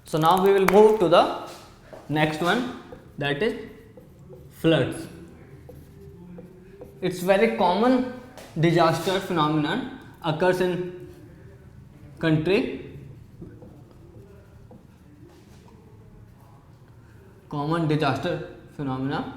So now we will move to the next one, that is floods. It's very common disaster phenomenon occurs in country. Common disaster phenomena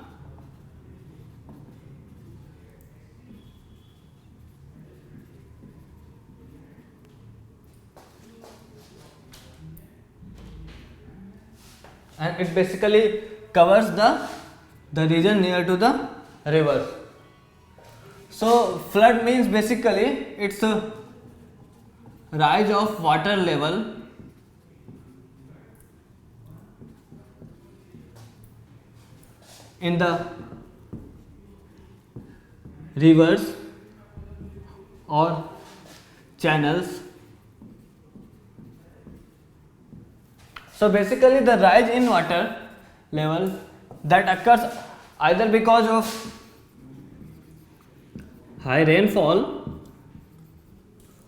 and it basically covers the region near to the river. So flood means basically it's a rise of water level in the rivers or channels. So basically the rise in water level that occurs either because of high rainfall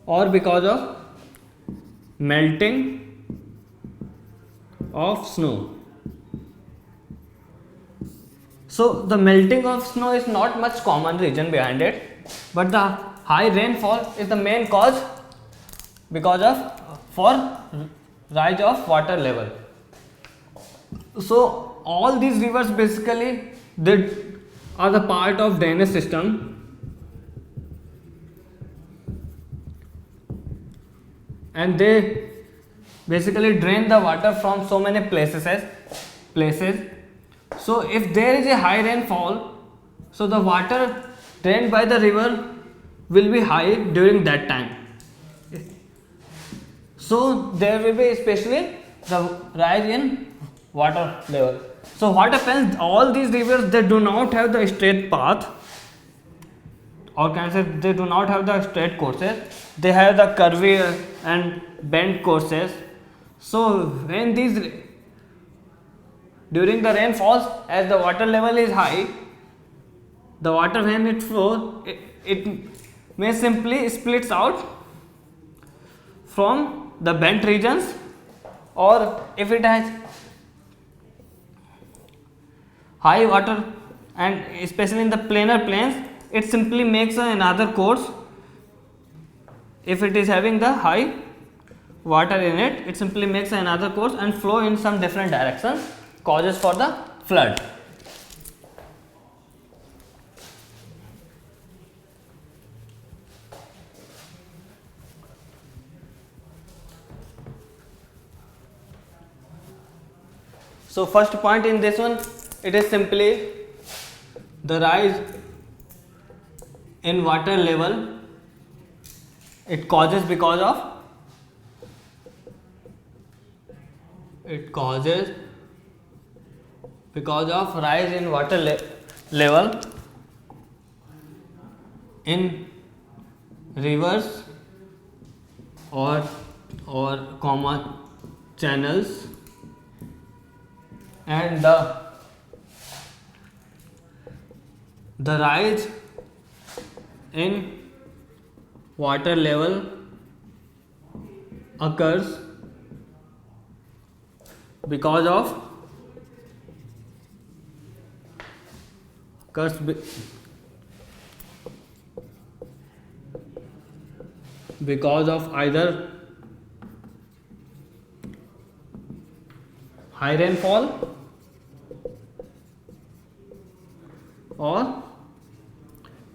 or because of melting of snow. So the melting of snow is not much common reason behind it, but the high rainfall is the main cause because of for rise of water level. So all these rivers basically they are the part of drainage system, and they basically drain the water from so many places. So if there is a high rainfall, so the water drained by the river will be high during that time. So there will be especially the rise in water level. So what happens, all these rivers they do not have the straight path, or can I say they do not have the straight courses, they have the curvy and bent courses. So when these during the rainfalls, as the water level is high, the water when it flows, it may simply splits out from the bent regions, or if it has high water and especially in the planar plains, it simply makes another course. If it is having the high water in it, it simply makes another course and flow in some different directions, causes for the flood. So first point in this one, it is simply the rise in water level. It causes because of rise in water level in rivers or common channels, and the rise in water level occurs because of either high rainfall or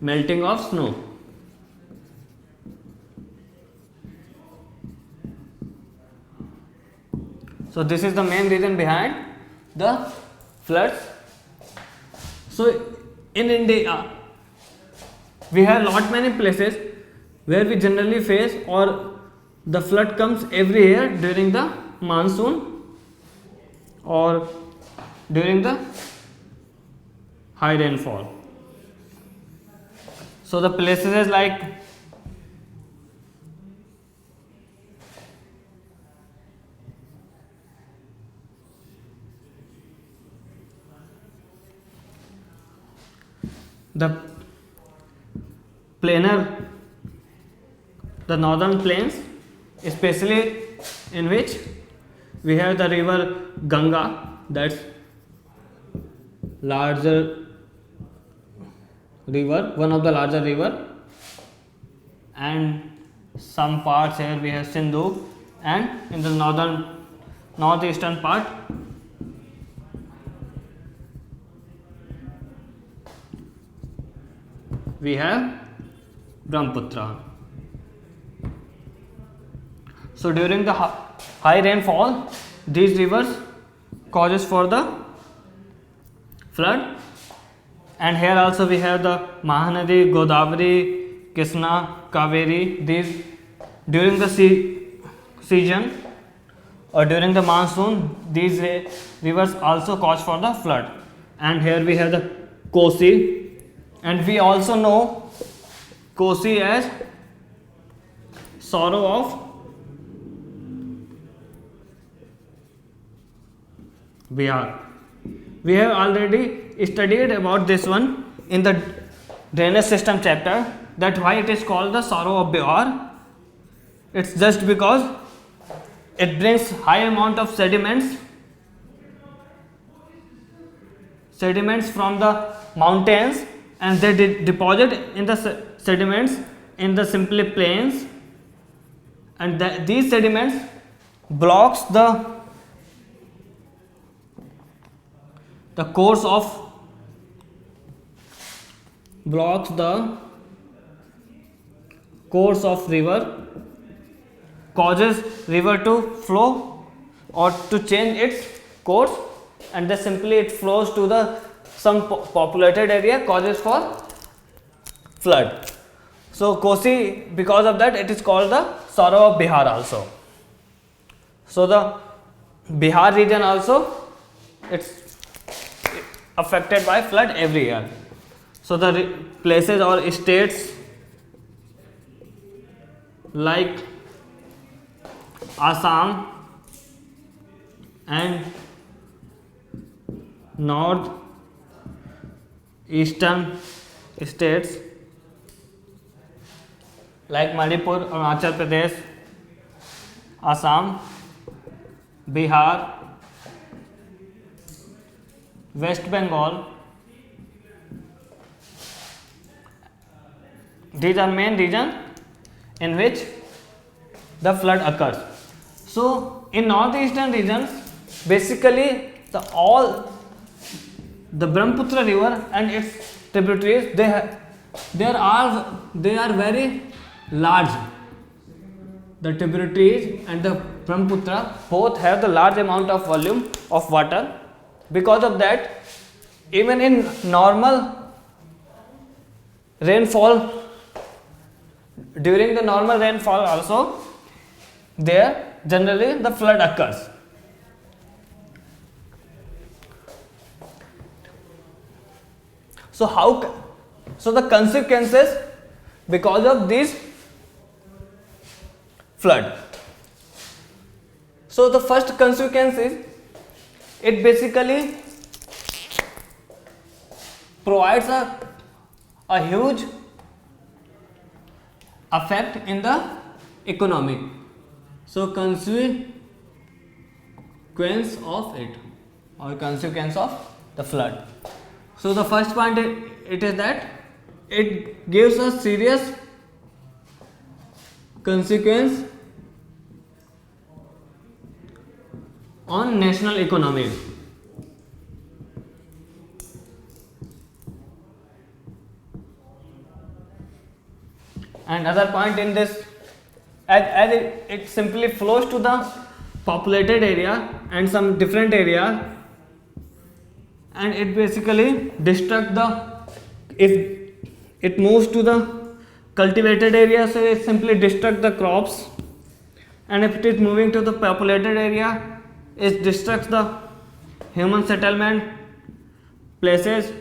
melting of snow. So this is the main reason behind the floods. So in India we have lot many places where we generally face, or the flood comes every year during the monsoon or during the high rainfall. So the places like the northern plains, especially in which we have the river Ganga, that's larger river, one of the larger river, and some parts here we have Sindhu, and in the northeastern part we have Brahmaputra. So during the high rainfall, these rivers causes for the flood, and here also we have the Mahanadi, Godavari, Krishna, Kaveri. These during the season or during the monsoon, these rivers also cause for the flood. And here we have the Kosi, and we also know Kosi as sorrow of Bihar. We have already studied about this one in the drainage system chapter, that why it is called the sorrow of Bihar. It's just because it brings high amount of sediments from the mountains, and they deposit in the sediments in the simply plains, and these sediments blocks the course of river, causes river to flow or to change its course, and then simply it flows to the some populated area, causes for flood. So Kosi, because of that, it is called the sorrow of Bihar also. So the Bihar region also, it's affected by flood every year. So the places or states like Assam and north eastern states like Manipur, Arunachal Pradesh, Assam, Bihar, West Bengal, these are main regions in which the flood occurs. So in northeastern regions, basically the Brahmaputra river and its tributaries, they are very large. The tributaries and the Brahmaputra both have the large amount of volume of water. Because of that, even in normal rainfall, during the normal rainfall also, there generally the flood occurs. So the consequences because of this flood. So the first consequence is, it basically provides a huge effect in the economy. So consequence of it, or consequence of the flood. So the first point it is that it gives a serious consequence on national economy. And other point in this, as it simply flows to the populated area and some different area, and it basically if it moves to the cultivated area, so it simply destruct the crops, and if it is moving to the populated area, it destructs the human settlement places,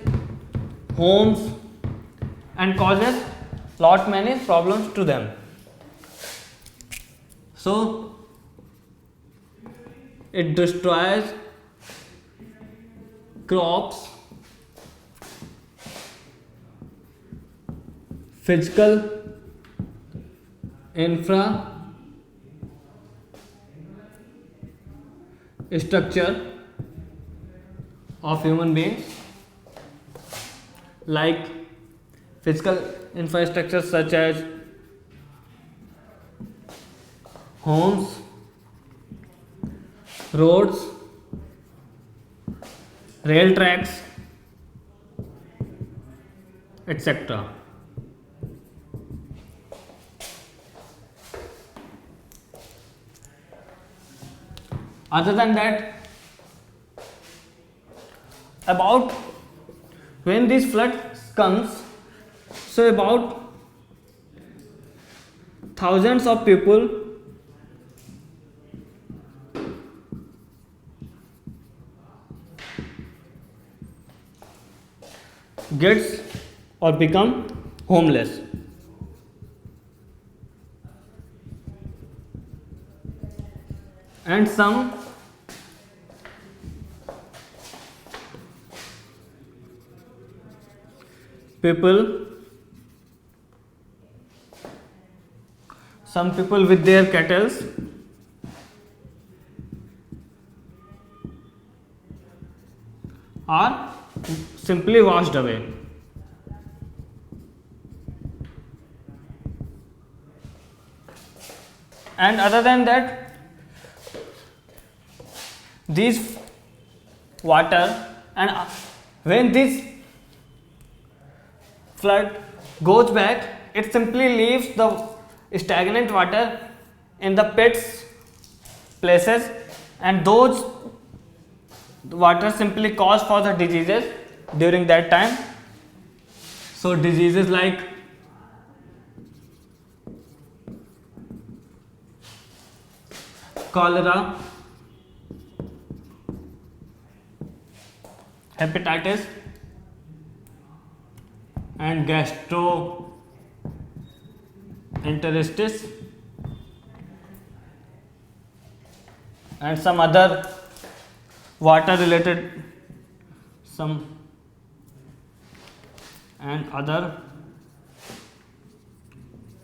homes, and causes lot many problems to them. So it destroys crops, physical infra, structure of human beings, like physical infrastructure such as homes, roads, rail tracks, etc. Other than that, about when this flood comes, so about thousands of people gets or become homeless. And some people with their cattle are simply washed away. And other than that, these water, and when this flood goes back, it simply leaves the stagnant water in the pits places, and those water simply cause for the diseases during that time. So diseases like cholera, hepatitis, and gastroenteritis, and some other water related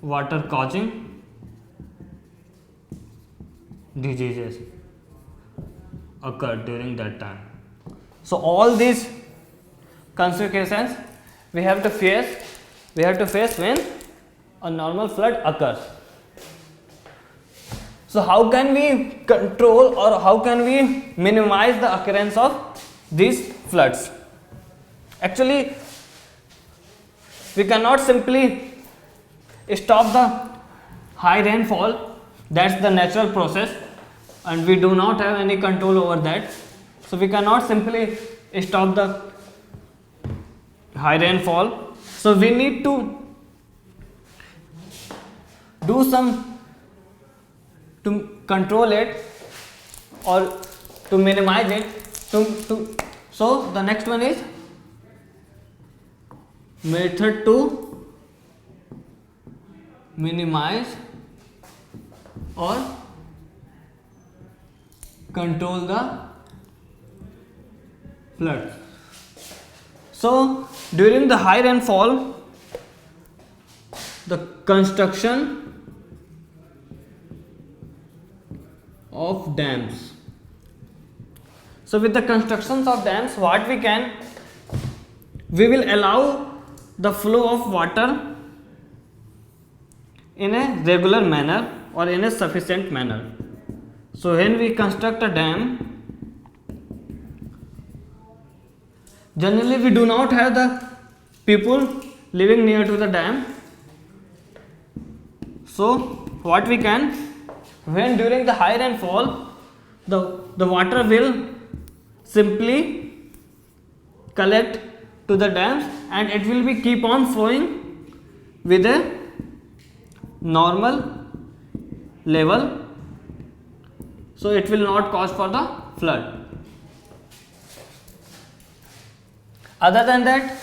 water causing diseases occur during that time. So all these consequences we have to face when a normal flood occurs. So how can we control or how can we minimize the occurrence of these floods? Actually, we cannot simply stop the high rainfall. That's the natural process and we do not have any control over that. So we cannot simply stop the high rainfall. So we need to do some to control it or to minimize it. So the next one is method to minimize or control the flood. So during the high rainfall, the construction of dams. So with the constructions of dams, what we will allow the flow of water in a regular manner or in a sufficient manner. So when we construct a dam, generally we do not have the people living near to the dam. So what we can, when during the high rainfall, the water will simply collect to the dams and it will be keep on flowing with a normal level, so it will not cause for the flood. Other than that,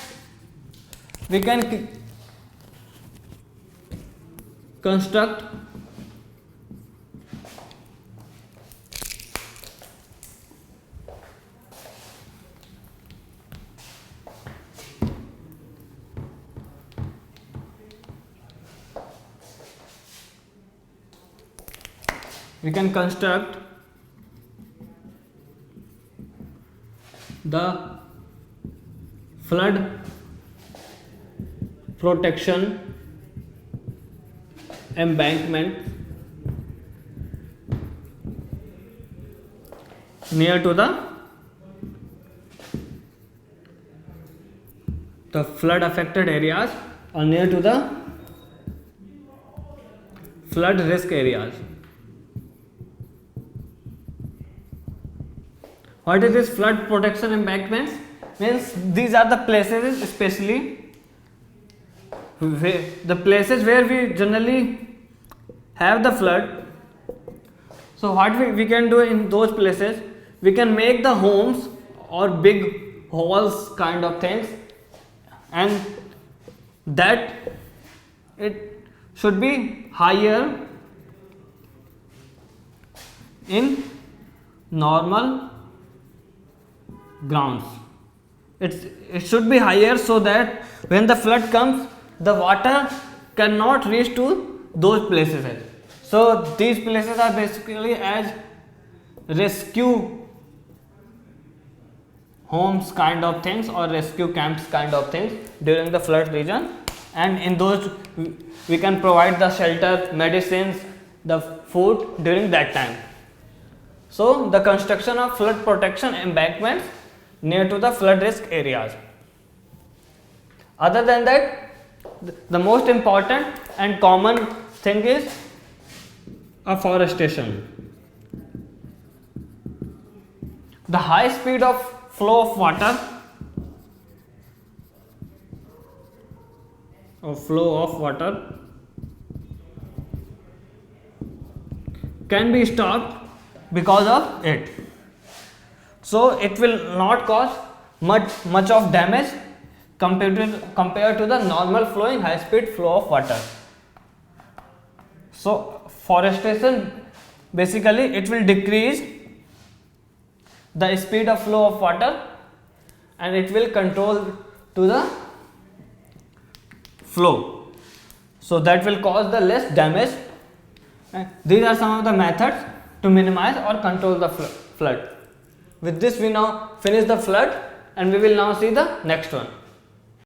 we can construct the flood protection embankment near to the flood affected areas or near to the flood risk areas. What is this flood protection embankments? Means these are the places, especially the places where we generally have the flood. So what we can do in those places, we can make the homes or big halls kind of things, and that it should be higher in normal grounds. It should be higher so that when the flood comes, the water cannot reach to those places. So these places are basically as rescue homes kind of things or rescue camps kind of things during the flood region, and in those we can provide the shelter, medicines, the food during that time. So the construction of flood protection embankments near to the flood risk areas. Other than that, the most important and common thing is afforestation. The high speed of flow of water can be stopped because of it. So it will not cause much of damage compared to the normal flowing high speed flow of water. So forestation, basically it will decrease the speed of flow of water and it will control to the flow, so that will cause the less damage. These are some of the methods to minimize or control the flood. With this we now finish the flood and we will now see the next one.